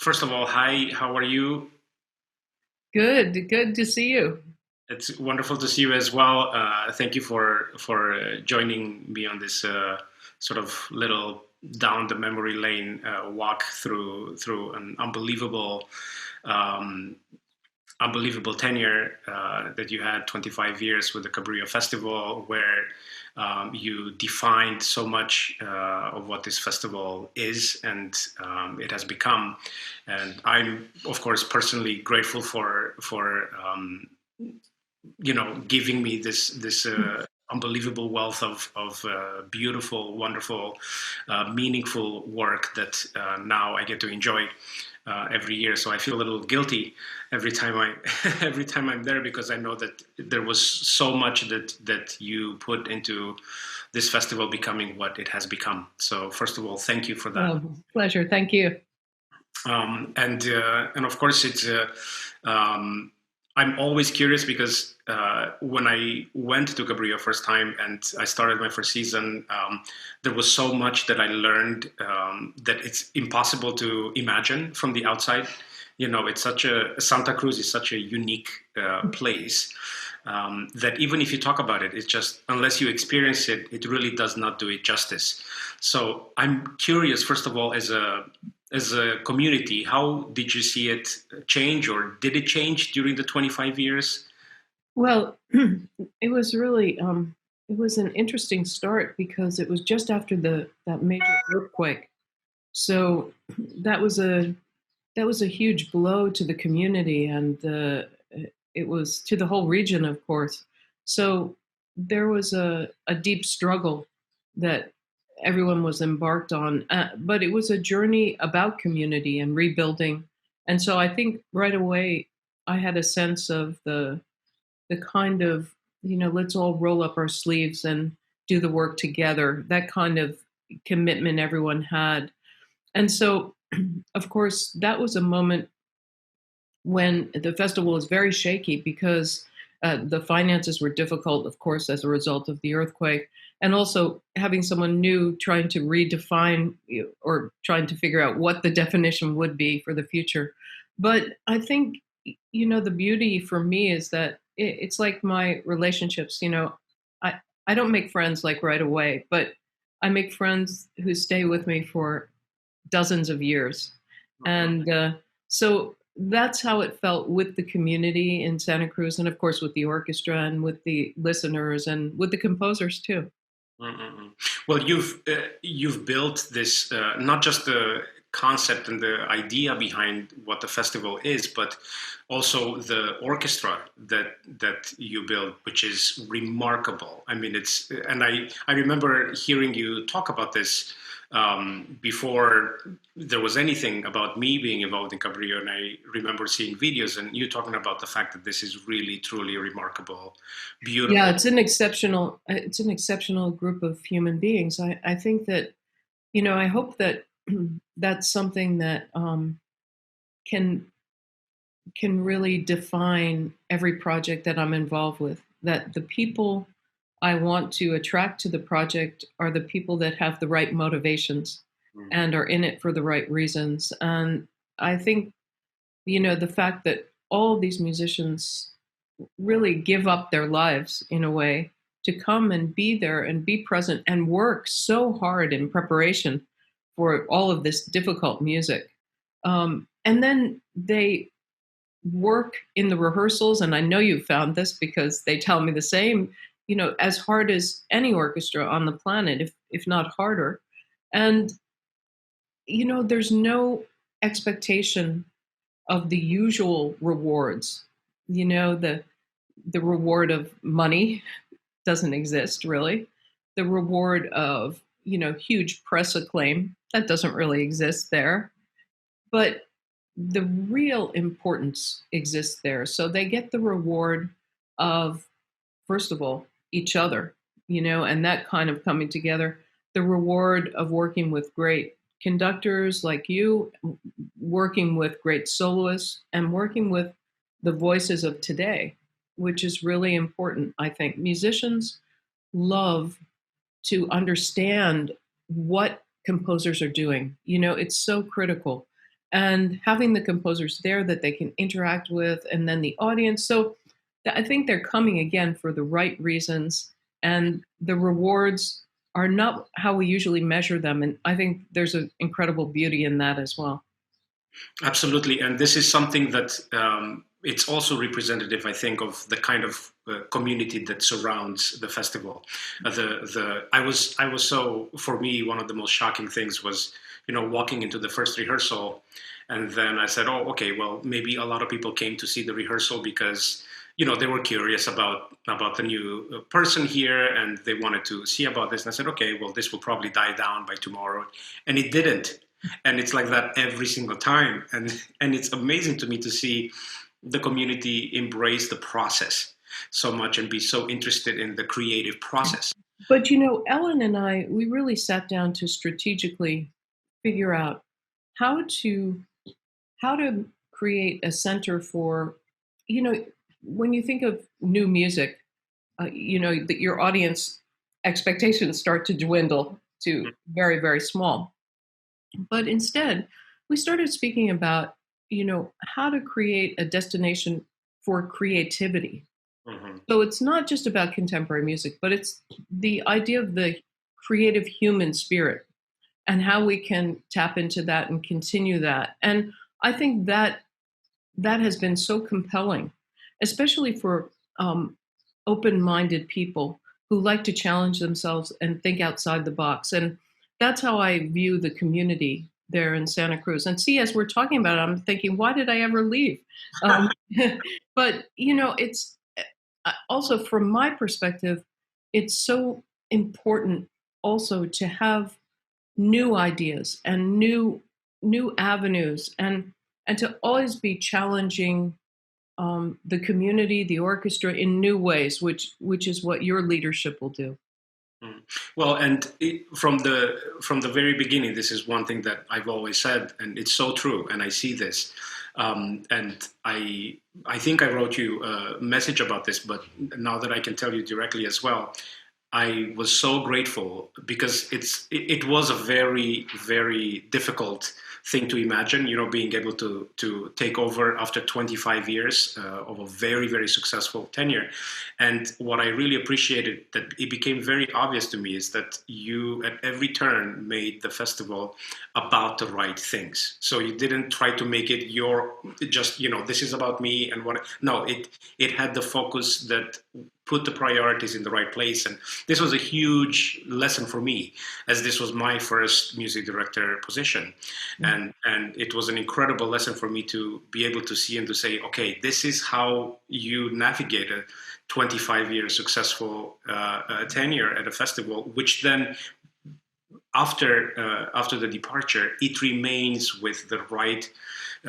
First of all, hi, how are you? Good to see you. It's wonderful to see you as well. Thank you for joining me on this sort of little down the memory lane walk through an um, unbelievable tenure that you had 25 years with the Cabrillo Festival, where you defined so much of what this festival is and it has become. And I'm, of course, personally grateful for giving me this unbelievable wealth of beautiful, wonderful, meaningful work that now I get to enjoy every year. So I feel a little guilty every time I every time I'm there because I know that there was so much that you put into this festival becoming what it has become. So first of all, thank you for that. Oh, pleasure. Thank you. And of course um, I'm always curious because when I went to Cabrillo first time and I started my first season, there was so much that I learned that it's impossible to imagine from the outside. It's such a Santa Cruz is such a unique place that even if you talk about it, it's just unless you experience it, it really does not do it justice. So I'm curious, first of all, as a community, how did you see it change, or did it change during the 25 years? Well, it was really it was an interesting start because it was just after the that major earthquake. So that was a that was a huge blow to the community, and it was to the whole region, of course. So there was a deep struggle that everyone was embarked on, but it was a journey about community and rebuilding. And so I think right away I had a sense of the kind of, let's all roll up our sleeves and do the work together, that kind of commitment everyone had. And so, of course, that was a moment when the festival was very shaky because the finances were difficult, of course, as a result of the earthquake. And also having someone new trying to redefine or trying to figure out what the definition would be for the future. But I think, the beauty for me is that it's like my relationships. I don't make friends like right away, but I make friends who stay with me for dozens of years. And so that's how it felt with the community in Santa Cruz, and of course with the orchestra and with the listeners and with the composers too. Mm-mm. Well, you've built this not just the concept and the idea behind what the festival is, but also the orchestra that you built, which is remarkable. I mean, I remember hearing you talk about this before there was anything about me being involved in Cabrillo, and I remember seeing videos and you talking about the fact that this is really truly remarkable, Yeah, beautiful. it's an exceptional group of human beings. I think that, I hope that that's something that can can really define every project that I'm involved with. That the people I want to attract to the project are the people that have the right motivations Mm. and are in it for the right reasons. And I think, the fact that all these musicians really give up their lives in a way to come and be there and be present and work so hard in preparation for all of this difficult music. And then they work in the rehearsals, and I know you've found this because they tell me the same, as hard as any orchestra on the planet, if not harder. And, there's no expectation of the usual rewards. The reward of money doesn't exist really. The reward of, huge press acclaim, that doesn't really exist there. But the real importance exists there. So they get the reward of, first of all, each other, and that kind of coming together. The reward of working with great conductors like you, working with great soloists, and working with the voices of today, which is really important. I think musicians love to understand what composers are doing. It's so critical. and having the composers there that they can interact with, and then the audience. So I think they're coming again for the right reasons, and the rewards are not how we usually measure them. And I think there's an incredible beauty in that as well. Absolutely, and this is something that it's also representative, I think, of the kind of community that surrounds the festival. I was so, for me, one of the most shocking things was, walking into the first rehearsal, and then I said, oh, okay, well, maybe a lot of people came to see the rehearsal because they were curious about the new person here, and they wanted to see about this. And I said, okay, well, this will probably die down by tomorrow, and it didn't. And it's like that every single time, and it's amazing to me to see the community embrace the process so much and be so interested in the creative process. But Ellen and I, we really sat down to strategically figure out how to create a center for, when you think of new music, that your audience expectations start to dwindle to very, very small. But instead, we started speaking about, how to create a destination for creativity. Mm-hmm. So it's not just about contemporary music, but it's the idea of the creative human spirit and how we can tap into that and continue that. And I think that has been so compelling, especially for open-minded people who like to challenge themselves and think outside the box. And that's how I view the community there in Santa Cruz. And see, as we're talking about it, I'm thinking, why did I ever leave? But, it's also from my perspective, it's so important also to have new ideas and new avenues and to always be challenging the community, the orchestra in new ways, which is what your leadership will do. Well, and from the very beginning, this is one thing that I've always said, and it's so true, and I see this. And I think I wrote you a message about this, but now that I can tell you directly as well, I was so grateful because it was a very, very difficult thing to imagine, being able to take over after 25 years of a very, very successful tenure. And what I really appreciated that it became very obvious to me is that you at every turn made the festival about the right things. So you didn't try to make it this is about me and what. No, it had the focus that put the priorities in the right place. And this was a huge lesson for me, as this was my first music director position. Mm-hmm. And it was an incredible lesson for me to be able to see and to say, okay, this is how you navigate a 25-year successful tenure at a festival, which then after the departure, it remains with the right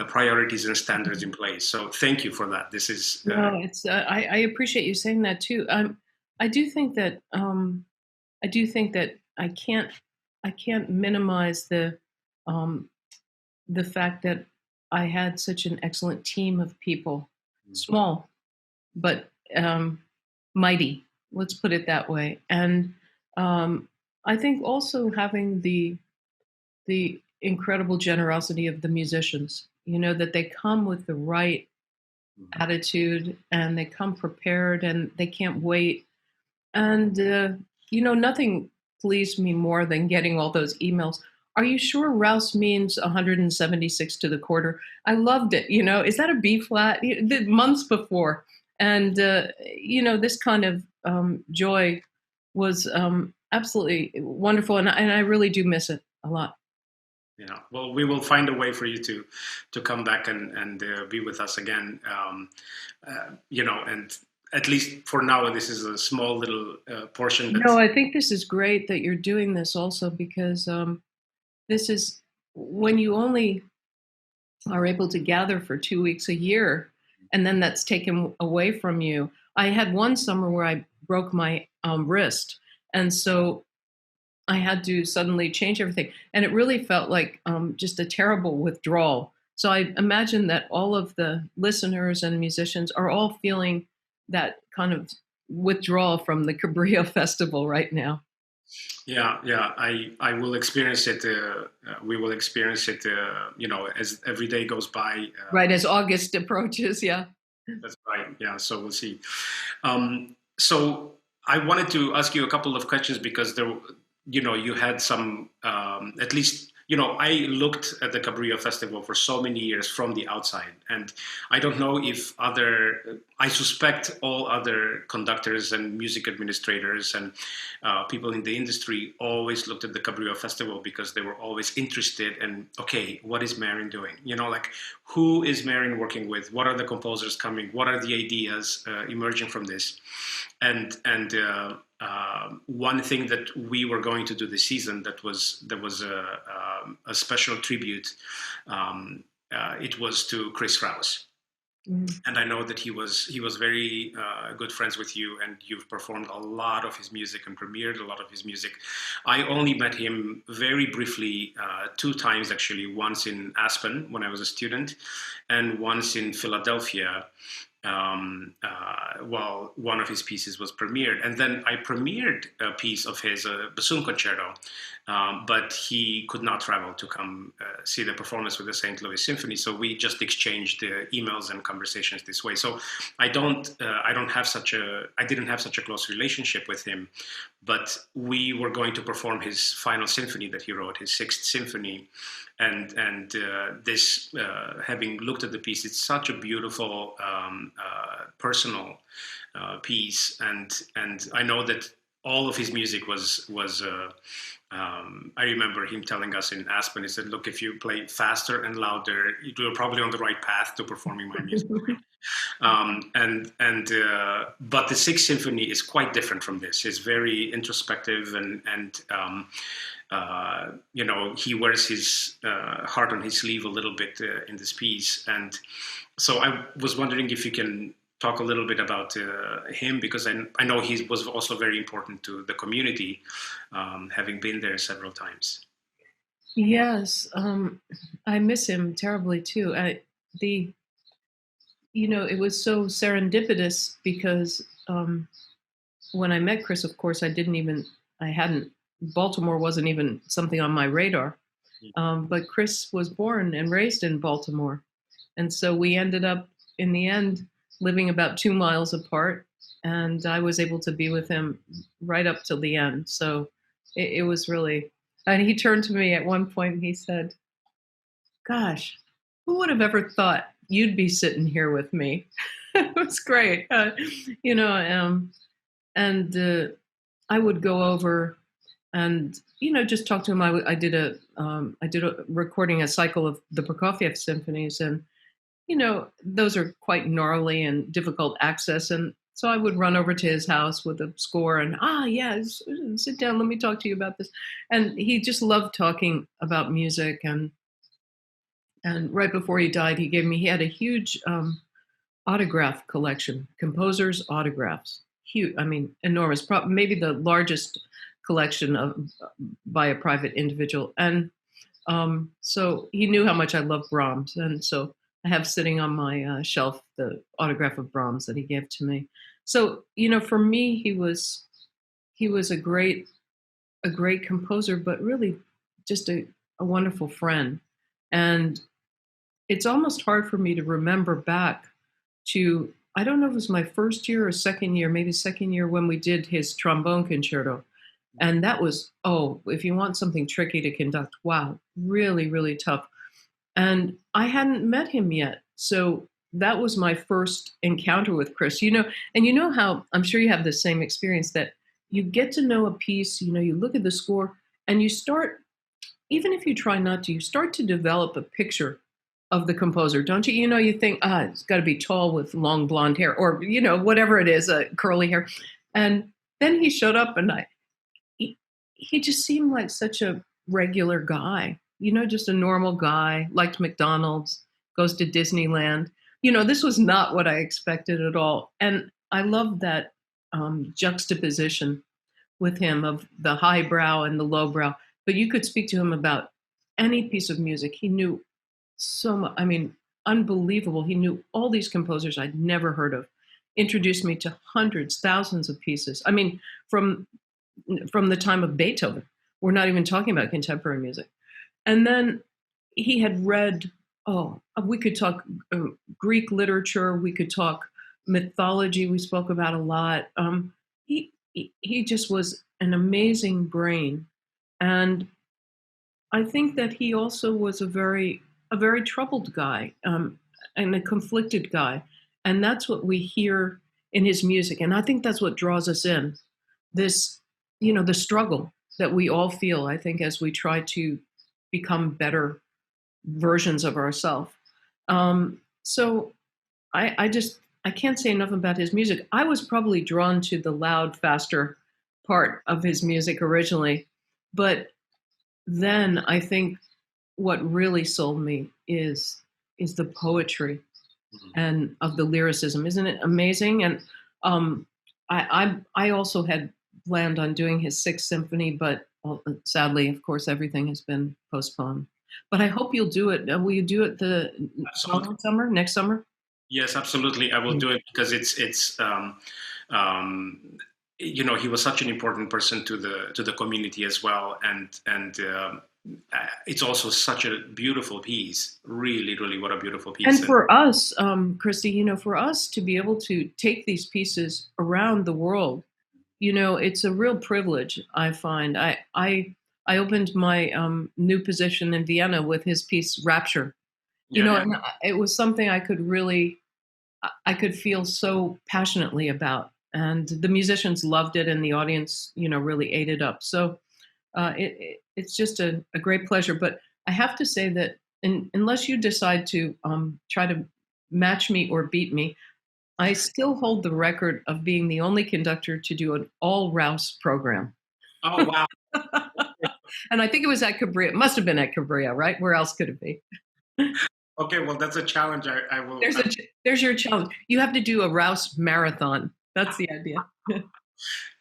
priorities and standards in place. So thank you for that. This is no, it's I appreciate you saying that too. I do think that I can't minimize the fact that I had such an excellent team of people, small but mighty. Let's put it that way. And I think also having the incredible generosity of the musicians, that they come with the right attitude and they come prepared and they can't wait. And, nothing pleased me more than getting all those emails. Are you sure Rouse means 176 to the quarter? I loved it. Is that a B flat? Months before. And, this kind of joy was absolutely wonderful. And I really do miss it a lot. Yeah, well, we will find a way for you to come back and be with us again. And at least for now, this is a small little portion. No, I think this is great that you're doing this also, because this is when you only are able to gather for 2 weeks a year, and then that's taken away from you. I had one summer where I broke my wrist, and so I had to suddenly change everything. And it really felt like just a terrible withdrawal. So I imagine that all of the listeners and musicians are all feeling that kind of withdrawal from the Cabrillo Festival right now. Yeah, yeah, I will experience it. We will experience it. As every day goes by. Right as August approaches. Yeah. That's right. Yeah. So we'll see. So I wanted to ask you a couple of questions because you had some, at least, I looked at the Cabrillo Festival for so many years from the outside, and I don't know if I suspect all other conductors and music administrators and people in the industry always looked at the Cabrillo Festival because they were always interested in, okay, what is Marin doing? Like, who is Marin working with? What are the composers coming? What are the ideas emerging from this? And one thing that we were going to do this season that was a special tribute. It was to Chris Rouse. And I know that he was very good friends with you, and you've performed a lot of his music and premiered a lot of his music. I only met him very briefly, two times actually. Once in Aspen when I was a student, and once in Philadelphia. While one of his pieces was premiered, and then I premiered a piece of his, a bassoon concerto, but he could not travel to come see the performance with the St. Louis Symphony. So we just exchanged emails and conversations this way. So I didn't have such a close relationship with him, but we were going to perform his final symphony that he wrote, his Sixth Symphony. And this, having looked at the piece, it's such a beautiful personal piece, and I know that all of his music was. I remember him telling us in Aspen, he said, "Look, if you play faster and louder, you're probably on the right path to performing my music." But the Sixth Symphony is quite different from this. It's very introspective, and he wears his heart on his sleeve a little bit in this piece. And so I was wondering if you can talk a little bit about him, because I know he was also very important to the community, having been there several times. Yes, I miss him terribly too. It was so serendipitous because when I met Chris, of course, Baltimore wasn't even something on my radar. But Chris was born and raised in Baltimore. And so we ended up, in the end, living about 2 miles apart. And I was able to be with him right up till the end. So it was really, and he turned to me at one point and he said, "Gosh, who would have ever thought you'd be sitting here with me?" It was great. And I would go over and just talk to him. I did a recording, a cycle of the Prokofiev symphonies, and those are quite gnarly and difficult access. And so I would run over to his house with a score and sit down, let me talk to you about this. And he just loved talking about music. And right before he died, he had a huge autograph collection, composers' autographs, huge, enormous, maybe the largest collection by a private individual. And so he knew how much I love Brahms. And so I have sitting on my shelf the autograph of Brahms that he gave to me. So, for me, he was a great composer, but really just a wonderful friend. And it's almost hard for me to remember back to, I don't know if it was my first year or second year, maybe second year, when we did his trombone concerto. And that was, if you want something tricky to conduct, wow, really, really tough. And I hadn't met him yet. So that was my first encounter with Chris. And how, I'm sure you have the same experience, that you get to know a piece, you look at the score and you start, even if you try not to, you start to develop a picture of the composer, don't you? You think, it's got to be tall with long blonde hair, or, whatever it is, curly hair. And then he showed up and he just seemed like such a regular guy, just a normal guy, liked McDonald's, goes to Disneyland. This was not what I expected at all. And I love that juxtaposition with him of the highbrow and the lowbrow. But you could speak to him about any piece of music. He knew so much. Unbelievable. He knew all these composers I'd never heard of, introduced me to hundreds, thousands of pieces. From from the time of Beethoven. We're not even talking about contemporary music. And then he had read, we could talk Greek literature, we could talk mythology, we spoke about a lot. He just was an amazing brain. And I think that he also was a very troubled guy, and a conflicted guy. And that's what we hear in his music. And I think that's what draws us in. This, the struggle that we all feel, I think, as we try to become better versions of ourselves. So I can't say enough about his music. I was probably drawn to the loud, faster part of his music originally, but then I think what really sold me is the poetry and of the lyricism. Isn't it amazing? And I also had planned on doing his Sixth Symphony, but sadly, of course, everything has been postponed. But I hope you'll do it. Will you do it the summer, next summer? Yes, absolutely. I will do it because he was such an important person to the community as well, and it's also such a beautiful piece. Really, really, what a beautiful piece. And for us, Cristi, for us to be able to take these pieces around the world, it's a real privilege. I find I opened my new position in Vienna with his piece Rapture. And it was something I could feel so passionately about, and the musicians loved it, and the audience, really ate it up. So it's just a great pleasure. But I have to say that unless you decide to try to match me or beat me, I still hold the record of being the only conductor to do an all Rouse program. Oh, wow. And I think it was at Cabrillo. It must have been at Cabrillo, right? Where else could it be? Okay, well, that's a challenge. I will. There's your challenge. You have to do a Rouse marathon. That's the idea.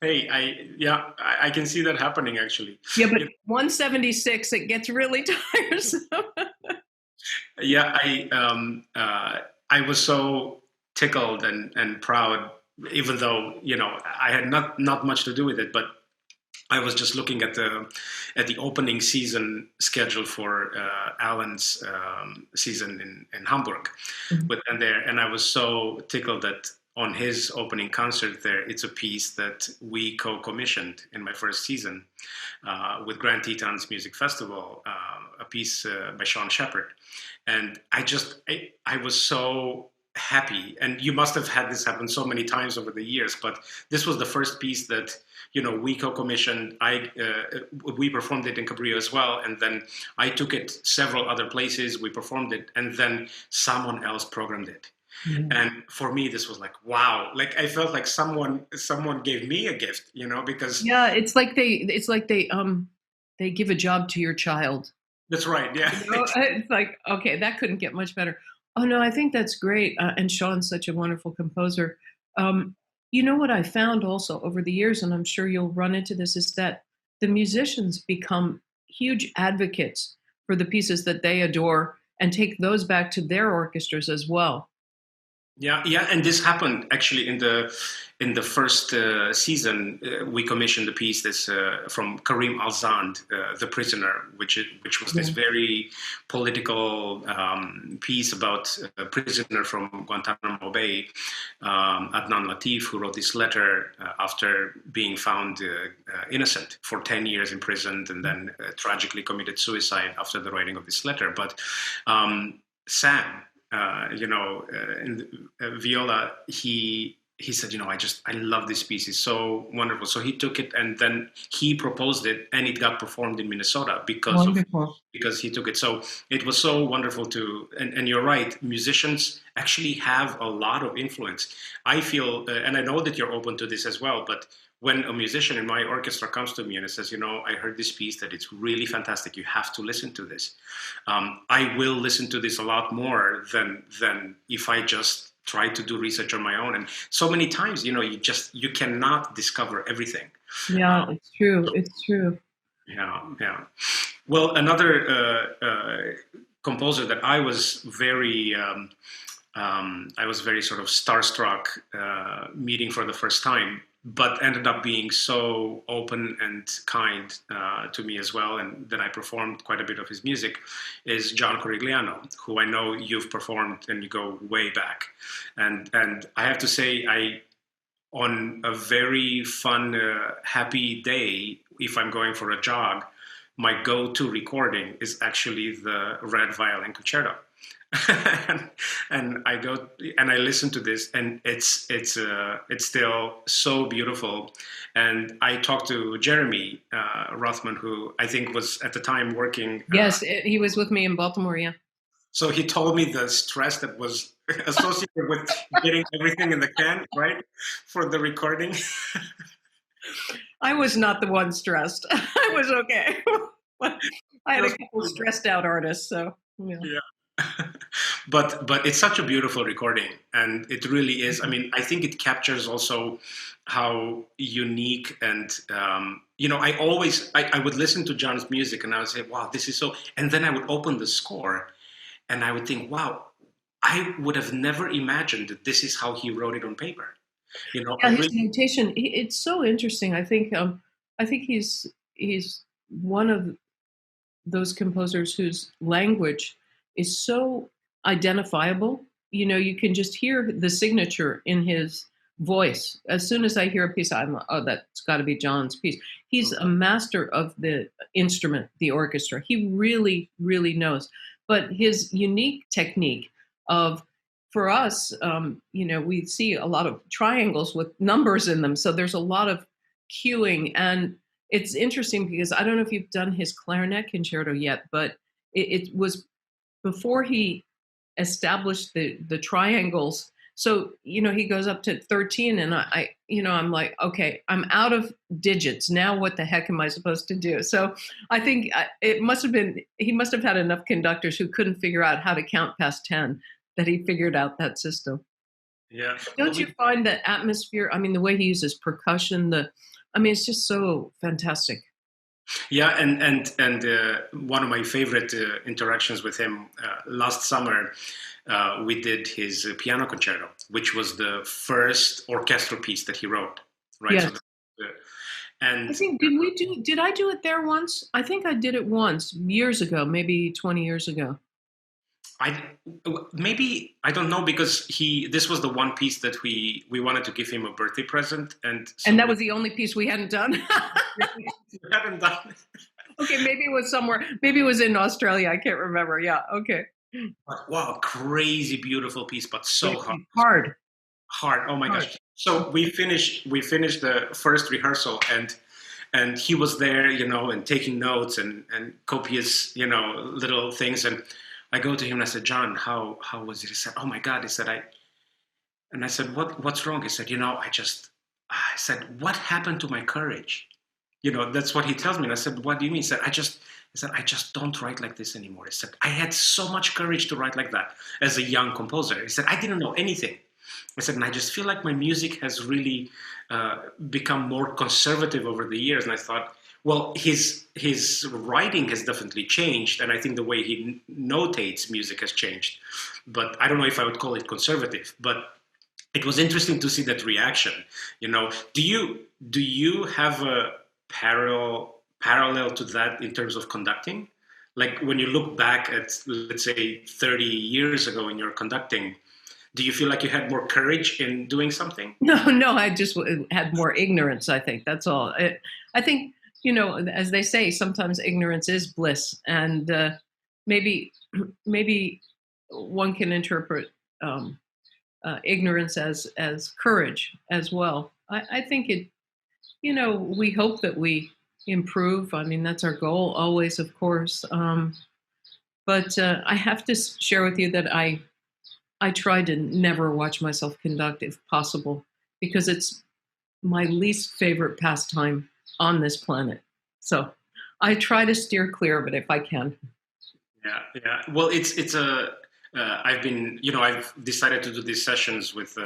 Hey, I can see that happening, actually. Yeah, but 176, it gets really tiresome. Yeah, I was so tickled and proud, even though I had not much to do with it, but I was just looking at the opening season schedule for Alan's season in Hamburg, and I was so tickled that on his opening concert there, it's a piece that we co-commissioned in my first season with Grand Tetons Music Festival, a piece by Sean Shepard, and I was so happy. And you must have had this happen so many times over the years, but this was the first piece that we co-commissioned. We performed it in Cabrillo as well, and then I took it several other places. We performed it, and then someone else programmed it. Mm-hmm. And for me, this was like, wow! Like I felt like someone gave me a gift, because it's like they give a job to your child. That's right. Yeah, it's like, okay, that couldn't get much better. Oh no, I think that's great. And Sean's such a wonderful composer. What I found also over the years, and I'm sure you'll run into this, is that the musicians become huge advocates for the pieces that they adore and take those back to their orchestras as well. Yeah, and this happened actually in the first season. We commissioned the piece that's from Karim Alzand, The Prisoner, which was this very political piece about a prisoner from Guantanamo Bay, Adnan Latif, who wrote this letter after being found innocent for 10 years imprisoned, and then tragically committed suicide after the writing of this letter. But Sam, in viola, he said, I love this piece. It's so wonderful. So he took it and then he proposed it, and it got performed in Minnesota because he took it. So it was so wonderful and you're right, musicians actually have a lot of influence. I feel, and I know that you're open to this as well, but when a musician in my orchestra comes to me and says, I heard this piece that it's really fantastic, you have to listen to this. I will listen to this a lot more than if I just try to do research on my own. And so many times, you cannot discover everything. Yeah, it's true. It's true. Yeah. Well, another composer that I was very sort of starstruck meeting for the first time but ended up being so open and kind to me as well, and then I performed quite a bit of his music, is John Corigliano, who I know you've performed and you go way back. And I have to say, on a very fun, happy day, if I'm going for a jog, my go-to recording is actually the Red Violin Concerto. and I go and I listen to this, and it's still so beautiful. And I talked to Jeremy Rothman, who I think was at the time working. Yes, he was with me in Baltimore. Yeah. So he told me the stress that was associated with getting everything in the can, right, for the recording. I was not the one stressed. I was okay. I had a couple stressed out artists, so yeah. But it's such a beautiful recording, and it really is. I mean, I think it captures also how unique and I would listen to John's music and I would say, wow, this is so, and then I would open the score and I would think, wow, I would have never imagined that this is how he wrote it on paper. Yeah, his notation, it's so interesting. I think he's one of those composers whose language is so identifiable. You can just hear the signature in his voice. As soon as I hear a piece, that's got to be John's piece. He's a master of the instrument, the orchestra. He really, really knows. But his unique technique of, for us, we see a lot of triangles with numbers in them. So there's a lot of cueing. And it's interesting because I don't know if you've done his clarinet concerto yet, but it was before he established the triangles. So, he goes up to 13 and I'm like, okay, I'm out of digits. Now what the heck am I supposed to do? So I think he must have had enough conductors who couldn't figure out how to count past 10 that he figured out that system. Yeah. Don't you find that atmosphere? I mean, the way he uses percussion, it's just so fantastic. Yeah, and one of my favorite interactions with him last summer, we did his piano concerto, which was the first orchestral piece that he wrote. Right. Yes. So and I think did I do it there once? I think I did it once years ago, maybe 20 years ago. I don't know, because this was the one piece that we wanted to give him a birthday present, and that was the only piece we hadn't done. We hadn't done. Okay, maybe it was somewhere. Maybe it was in Australia. I can't remember. Yeah. Okay. Wow, crazy, beautiful piece, but so hard. Oh my gosh! So we finished the first rehearsal, and he was there, and taking notes and copious, little things. And I go to him and I said, John, how was it? He said, oh my God. He said, and I said, what's wrong? He said, I said, what happened to my courage? That's what he tells me. And I said, what do you mean? He said, I just don't write like this anymore. He said, I had so much courage to write like that as a young composer. He said, I didn't know anything. I said, and I just feel like my music has really become more conservative over the years. And I thought, well, his writing has definitely changed, and I think the way he notates music has changed. But I don't know if I would call it conservative. But it was interesting to see that reaction. Do you have a parallel to that in terms of conducting? Like when you look back at, let's say, 30 years ago in your conducting, do you feel like you had more courage in doing something? No, I just had more ignorance, I think. That's all. I think, as they say, sometimes ignorance is bliss. And maybe one can interpret ignorance as courage as well. I think it, we hope that we improve. I mean, that's our goal always, of course. But I have to share with you that I try to never watch myself conduct if possible, because it's my least favorite pastime on this planet. So I try to steer clear of it if I can. Yeah. Well, I've decided to do these sessions with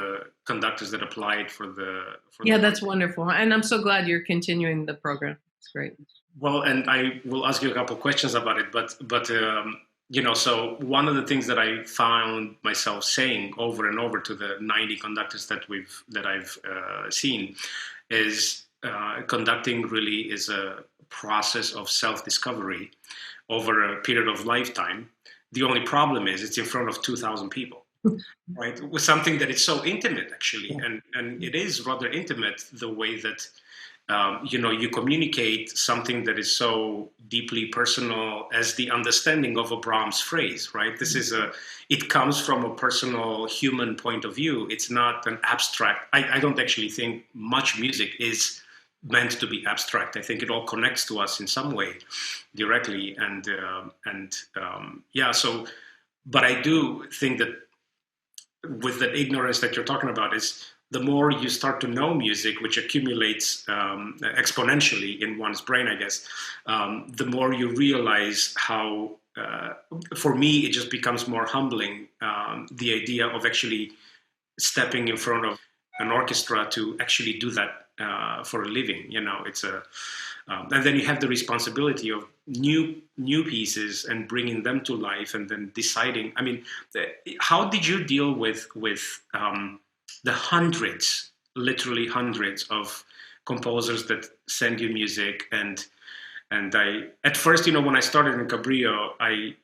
conductors that applied for the. That's wonderful, and I'm so glad you're continuing the program. It's great. Well, and I will ask you a couple of questions about it, but so one of the things that I found myself saying over and over to the 90 conductors that I've seen is conducting really is a process of self-discovery over a period of lifetime. The only problem is it's in front of 2,000 people, right? With something that is so intimate, actually, and it is rather intimate the way that you communicate something that is so deeply personal as the understanding of a Brahms phrase, right? It comes from a personal human point of view. It's not an abstract. I don't actually think much music is meant to be abstract. I think it all connects to us in some way directly. But I do think that with that ignorance that you're talking about is the more you start to know music, which accumulates exponentially in one's brain, I guess, the more you realize how, for me, it just becomes more humbling, the idea of actually stepping in front of an orchestra to actually do that for a living. And then you have the responsibility of new pieces and bringing them to life, and then deciding. I mean, how did you deal with the hundreds, literally hundreds of composers that send you music? And I, at first, when I started in Cabrillo, I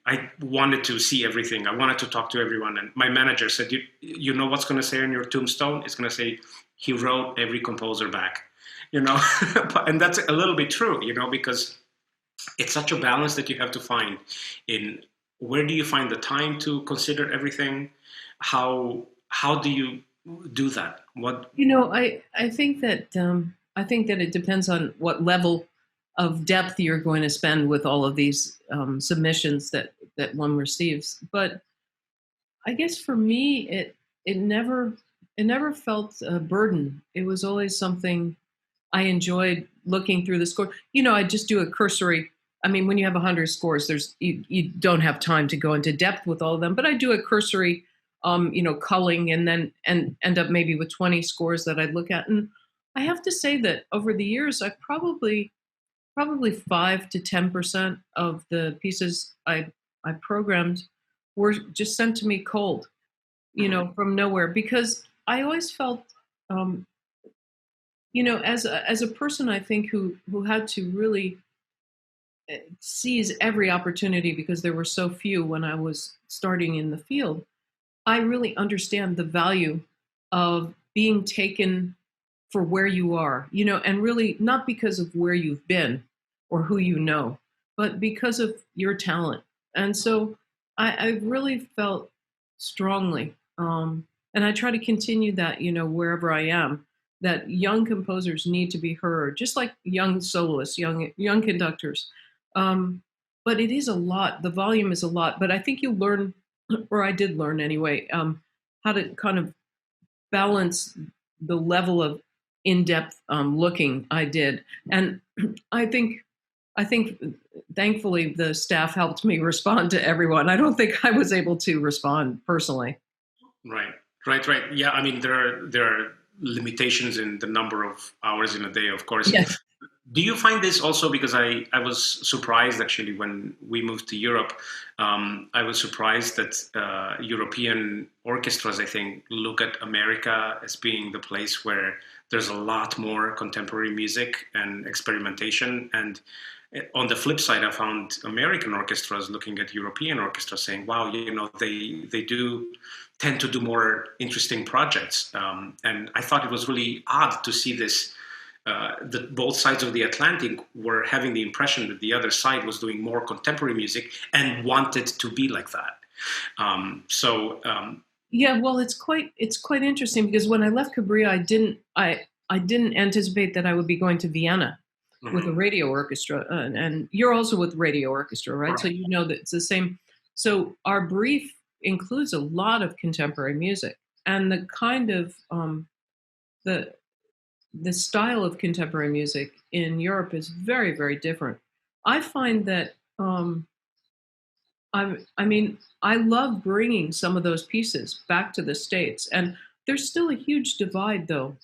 wanted to see everything. I wanted to talk to everyone. And my manager said, you know what's going to say on your tombstone? It's going to say, he wrote every composer back, and that's a little bit true, because it's such a balance that you have to find in where do you find the time to consider everything? How do you do that? What? I think that it depends on what level of depth you're going to spend with all of these submissions that one receives. But I guess for me, it never felt a burden. It was always something I enjoyed looking through the score. I just do a cursory. I mean, when you have 100 scores, you don't have time to go into depth with all of them. But I do a cursory, culling, and then end up maybe with 20 scores that I'd look at. And I have to say that over the years, I probably 5 to 10% of the pieces I programmed were just sent to me cold, from nowhere, because I always felt, as a person, I think who had to really seize every opportunity because there were so few when I was starting in the field. I really understand the value of being taken for where you are, and really not because of where you've been or who but because of your talent. And so I really felt strongly, and I try to continue that, wherever I am, that young composers need to be heard, just like young soloists, young conductors. But it is a lot. The volume is a lot. But I think you learn, or I did learn anyway, how to kind of balance the level of in-depth looking I did. And I think thankfully the staff helped me respond to everyone. I don't think I was able to respond personally. Right. Yeah, I mean, there are limitations in the number of hours in a day, of course. Yes. Do you find this also, because I was surprised actually when we moved to Europe, I was surprised that European orchestras, I think, look at America as being the place where there's a lot more contemporary music and experimentation. And on the flip side, I found American orchestras looking at European orchestras saying, wow, they do tend to do more interesting projects. And I thought it was really odd to see this, that both sides of the Atlantic were having the impression that the other side was doing more contemporary music and wanted to be like that. Yeah, well, it's quite interesting, because when I left Cabrillo, I didn't anticipate that I would be going to Vienna with a radio orchestra, and you're also with radio orchestra, right? So that it's the same. So our brief includes a lot of contemporary music, and the kind of the style of contemporary music in Europe is very, very different. I find that I love bringing some of those pieces back to the States, and there's still a huge divide, though.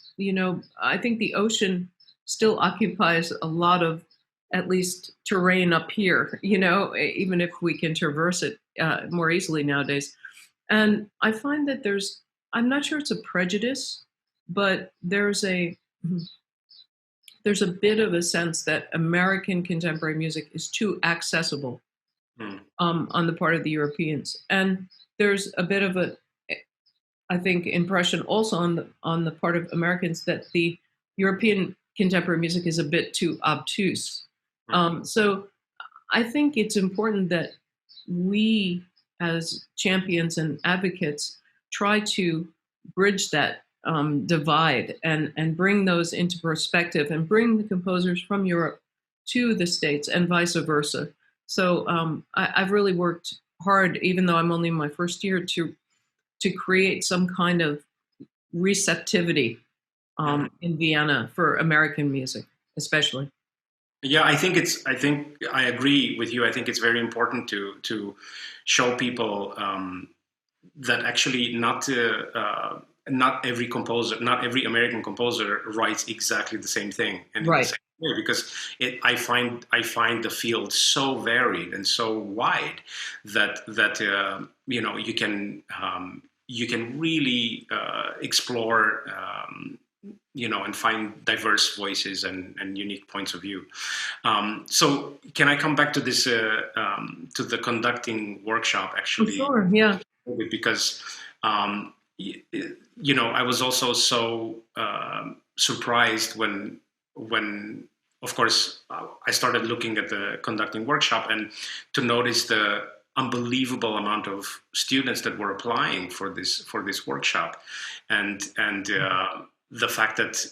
I think the ocean still occupies a lot of, at least, terrain up here, even if we can traverse it more easily nowadays. And I find that I'm not sure it's a prejudice, but there's there's a bit of a sense that American contemporary music is too accessible on the part of the Europeans, and there's a bit of a, I think, impression also on the part of Americans that the European contemporary music is a bit too obtuse. So I think it's important that we, as champions and advocates, try to bridge that divide and bring those into perspective and bring the composers from Europe to the States and vice versa. So I've really worked hard, even though I'm only in my first year, to create some kind of receptivity in Vienna for American music, especially. Yeah, I think I agree with you. I think it's very important to show people that actually not every composer, not every American composer writes exactly the same thing and in the same way, because I find the field so varied and so wide that you can really explore and find diverse voices and unique points of view. So can I come back to this to the conducting workshop actually? Sure, yeah. Because I was also so surprised when of course I started looking at the conducting workshop and to notice the unbelievable amount of students that were applying for this workshop, and the fact that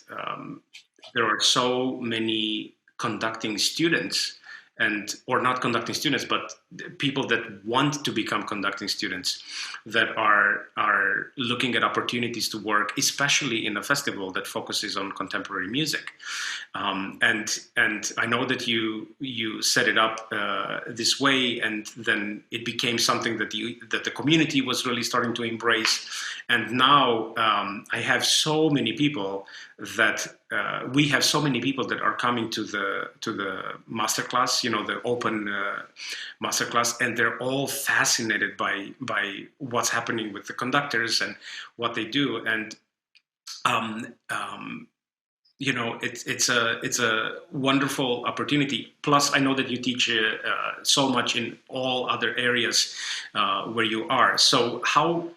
there are so many conducting students, or not conducting students, but people that want to become conducting students, that are looking at opportunities to work, especially in a festival that focuses on contemporary music. And I know that you set it up this way, and then it became something that the community was really starting to embrace. And now I have so many people that we have so many people that are coming to the masterclass, the open masterclass, and they're all fascinated by what's happening with the conductors and what they do. And it's a wonderful opportunity. Plus, I know that you teach so much in all other areas where you are. So how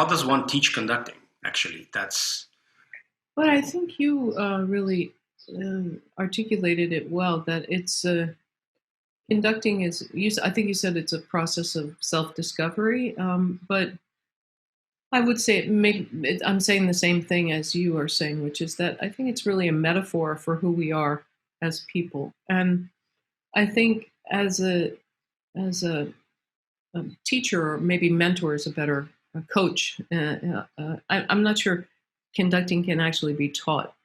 does one teach conducting? Actually, that's. But I think you really articulated it well. That it's conducting is. I think you said it's a process of self-discovery. But I would say I'm saying the same thing as you are saying, which is that I think it's really a metaphor for who we are as people. And I think as a teacher, or maybe mentor is a better coach. I'm not sure conducting can actually be taught,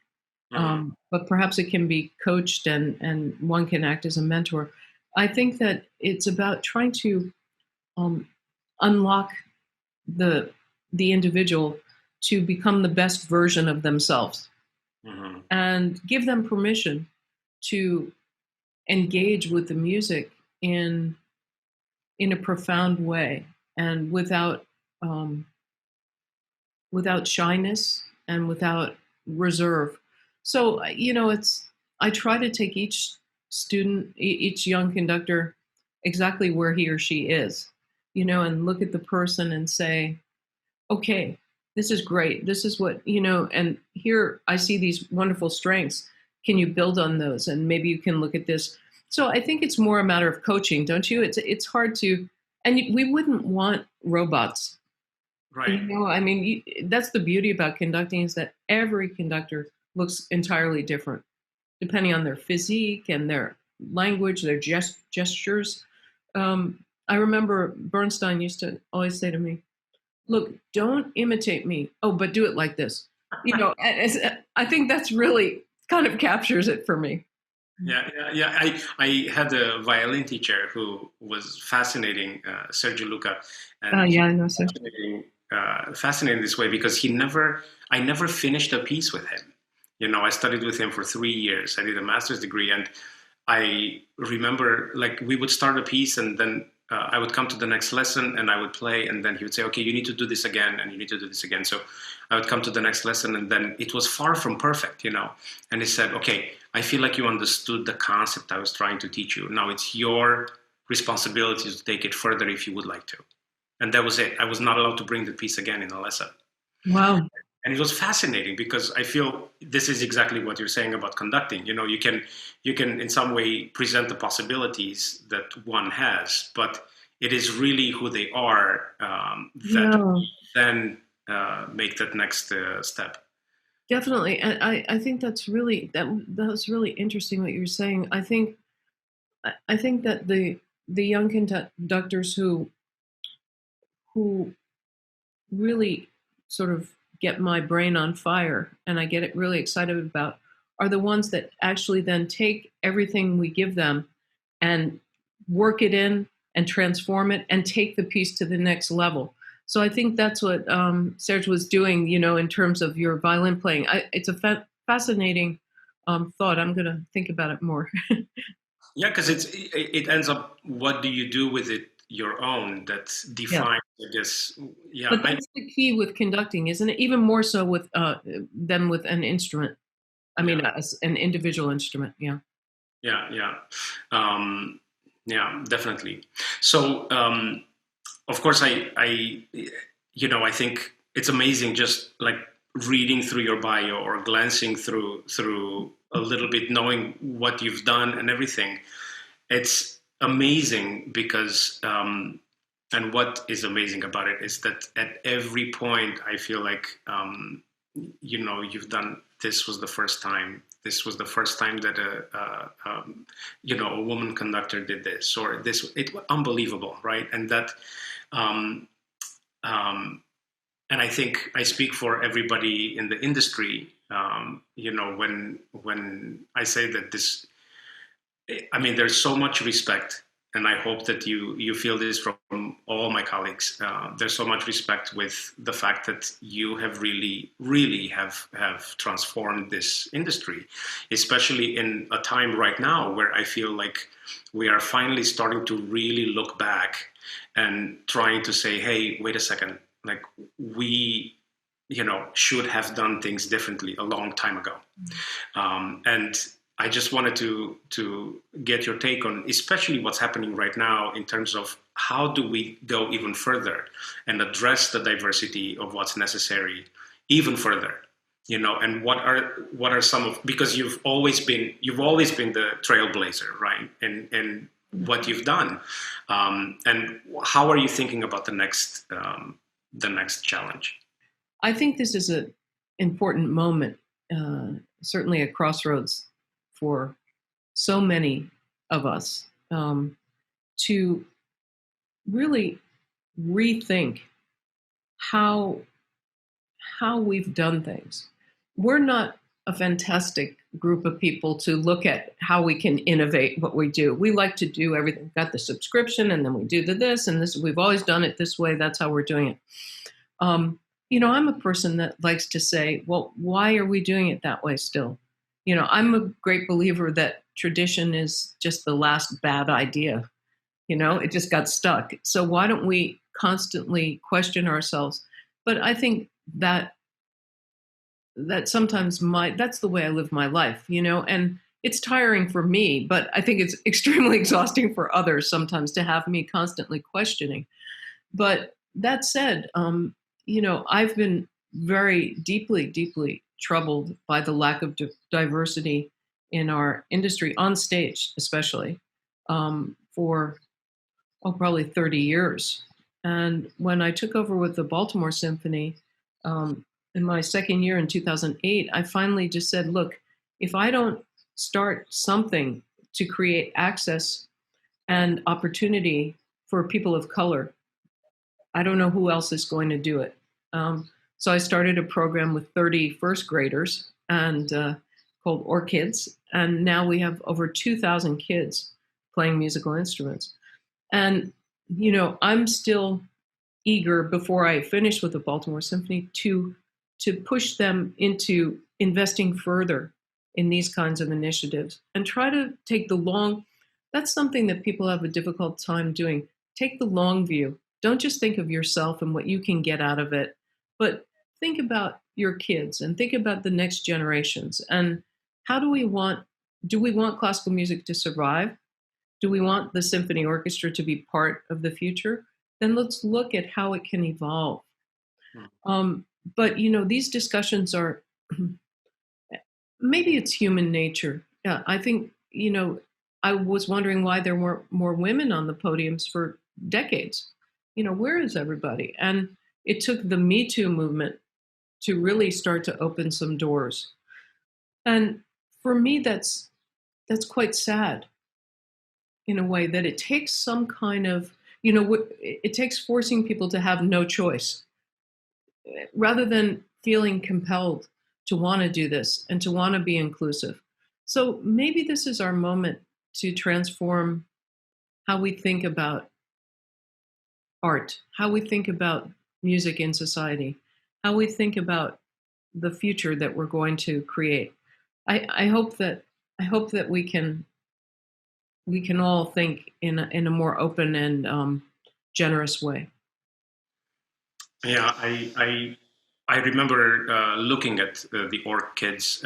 but perhaps it can be coached, and one can act as a mentor. I think that it's about trying to unlock the individual to become the best version of themselves, and give them permission to engage with the music in a profound way, and without shyness and without reserve. So I try to take each student, each young conductor, exactly where he or she is, and look at the person and say, okay, this is great. This is what, and here I see these wonderful strengths. Can you build on those? And maybe you can look at this. So I think it's more a matter of coaching, don't you? It's hard to, and we wouldn't want robots. Right. That's the beauty about conducting, is that every conductor looks entirely different, depending on their physique and their language, their gestures. I remember Bernstein used to always say to me, look, don't imitate me. Oh, but do it like this. I think that's really kind of captures it for me. Yeah. I had a violin teacher who was fascinating, Sergio Luca. And I know Sergio. Fascinating this way, because I never finished a piece with him. I studied with him for 3 years. I did a master's degree, and I remember, like, we would start a piece, and then I would come to the next lesson and I would play, and then he would say, okay, you need to do this again, and you need to do this again. So I would come to the next lesson, and then it was far from perfect, you know. And he said, okay, I feel like you understood the concept I was trying to teach you. Now it's your responsibility to take it further if you would like to. And that was it. I was not allowed to bring the piece again in a lesson. Wow. And it was fascinating because I feel this is exactly what you're saying about conducting. You know, you can in some way present the possibilities that one has, but it is really who they are that then make that next step. Definitely, and I think that's really that was really interesting what you were saying. I think that the young conductors who really sort of get my brain on fire and I get it really excited about are the ones that actually then take everything we give them and work it in and transform it and take the piece to the next level. So I think that's what Serge was doing, you know, in terms of your violin playing. It's a fascinating thought. I'm going to think about it more. Yeah, because it ends up, what do you do with it your own that defines, I guess. Yeah, but that's the key with conducting, isn't it? Even more so with than with an instrument. I mean, an individual instrument. Yeah. Yeah, definitely. So, of course, I think it's amazing just like reading through your bio or glancing through a little bit, knowing what you've done and everything. It's amazing because, and what is amazing about it is that at every point I feel like, you've done, this was the first time that a woman conductor did this, or this, it was unbelievable, right? And that, and I think I speak for everybody in the industry, when I say that this, I mean, there's so much respect, and I hope that you feel this from all my colleagues. There's so much respect with the fact that you have really have transformed this industry, especially in a time right now where I feel like we are finally starting to really look back and trying to say, hey, wait a second, like we, should have done things differently a long time ago. And I just wanted to get your take on especially what's happening right now in terms of how do we go even further and address the diversity of what's necessary even further, and what are some of, because you've always been the trailblazer, right? And what you've done, and how are you thinking about the next challenge? I think this is an important moment, certainly a crossroads for so many of us, to really rethink how we've done things. We're not a fantastic group of people to look at how we can innovate what we do. We like to do everything. We've got the subscription, and then we do this and this. We've always done it this way. That's how we're doing it. I'm a person that likes to say, well, why are we doing it that way still? I'm a great believer that tradition is just the last bad idea. It just got stuck. So why don't we constantly question ourselves? But I think that sometimes that's the way I live my life, and it's tiring for me, but I think it's extremely exhausting for others sometimes to have me constantly questioning. But that said, I've been very deeply, deeply troubled by the lack of diversity in our industry, on stage especially, for probably 30 years. And when I took over with the Baltimore Symphony in my second year in 2008, I finally just said, look, if I don't start something to create access and opportunity for people of color, I don't know who else is going to do it. So I started a program with 30 first graders and called Orchids. And now we have over 2,000 kids playing musical instruments. And, I'm still eager, before I finish with the Baltimore Symphony, to push them into investing further in these kinds of initiatives and try to take that's something that people have a difficult time doing. take the long view. Don't just think of yourself and what you can get out of it, but think about your kids and think about the next generations. And how do we want classical music to survive? Do we want the symphony orchestra to be part of the future? Then let's look at how it can evolve. Um, but these discussions are maybe it's human nature. Yeah, I think I was wondering why there weren't more women on the podiums for decades. Where is everybody? And it took the Me Too movement to really start to open some doors. And for me, that's quite sad in a way, that it takes some kind of, it takes forcing people to have no choice rather than feeling compelled to want to do this and to want to be inclusive. So maybe this is our moment to transform how we think about art, how we think about music in society, how we think about the future that we're going to create. I hope that we can all think in a more open and generous way. Yeah, I remember looking at the Orc Kids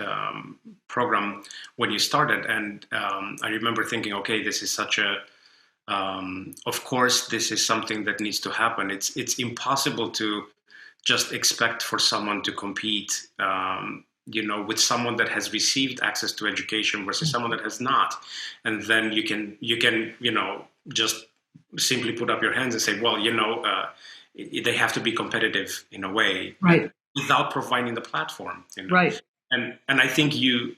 program when you started, and I remember thinking, okay, this is such a of course, this is something that needs to happen. It's impossible to just expect for someone to compete, with someone that has received access to education versus someone that has not, and then you can just simply put up your hands and say, well, they have to be competitive in a way, right, without providing the platform, right. And I think you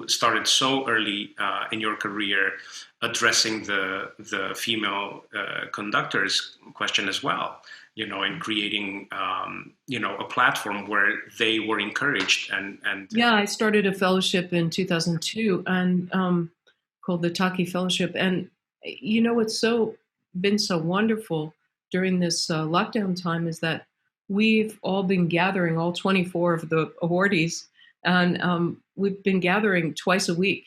started so early in your career addressing the female conductors question as well, and creating a platform where they were encouraged and yeah, I started a fellowship in 2002 and called the Taki Fellowship, and what's been so wonderful during this lockdown time is that we've all been gathering, all 24 of the awardees, and we've been gathering twice a week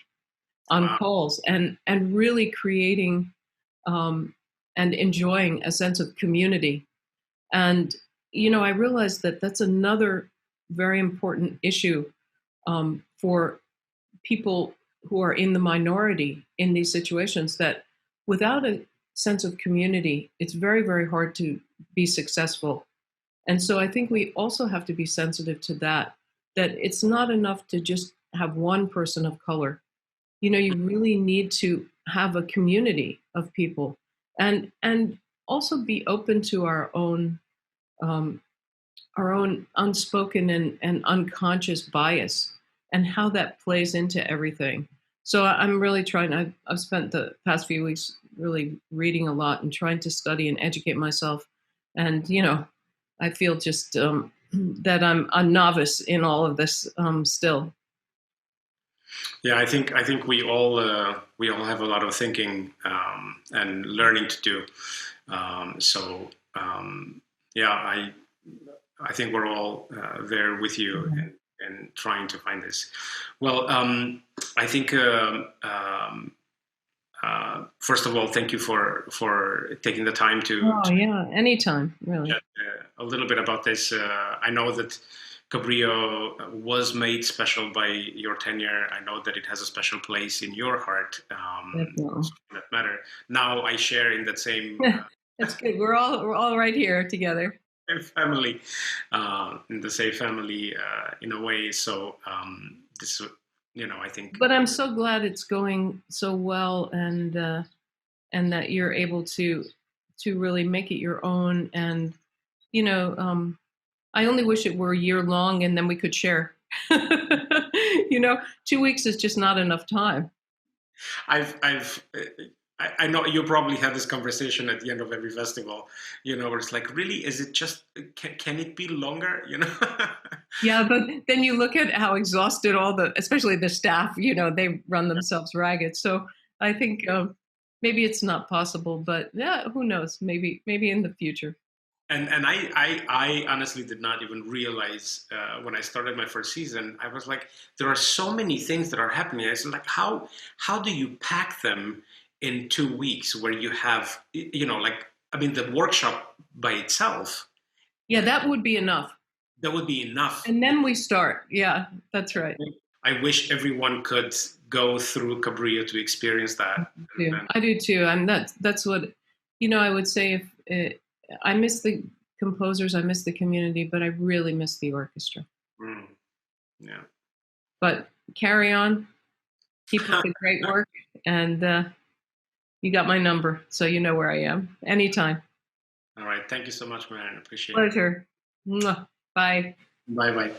on calls and really creating and enjoying a sense of community. And, I realized that that's another very important issue for people who are in the minority in these situations, that without a sense of community, it's very, very hard to be successful. And so I think we also have to be sensitive to that it's not enough to just have one person of color. You really need to have a community of people and also be open to our own unspoken and unconscious bias and how that plays into everything. So I'm really trying, I've spent the past few weeks really reading a lot and trying to study and educate myself. And, I feel just that I'm a novice in all of this still. Yeah, I think we all have a lot of thinking and learning to do. Yeah, I think we're all there with you and trying to find this. Well, I think first of all, thank you for taking the time to. Oh yeah, anytime, really. A little bit about this. I know that Cabrillo was made special by your tenure. I know that it has a special place in your heart. That matter. Now I share in that same. That's good. We're all right here together. Family, in the same family, in a way. So this, I think. But I'm so glad it's going so well, and that you're able to really make it your own. And I only wish it were a year long, and then we could share. 2 weeks is just not enough time. I know you probably have this conversation at the end of every festival, where it's like, really, is it just, can it be longer, Yeah, but then you look at how exhausted especially the staff, they run themselves ragged. So I think maybe it's not possible, but yeah, who knows? Maybe in the future. And I honestly did not even realize when I started my first season, I was like, there are so many things that are happening. I was like, how do you pack them in 2 weeks, where you have, like, I mean, the workshop by itself. Yeah, that would be enough. That would be enough. And then we start. Yeah, that's right. I wish everyone could go through Cabrillo to experience that. I do too. And that's what, I would say, if I miss the composers, I miss the community, but I really miss the orchestra. Yeah. But carry on. Keep up the great work. And you got my number, so you know where I am. Anytime. All right. Thank you so much, Marin. Appreciate it. Pleasure. Mwah. Bye. Bye-bye.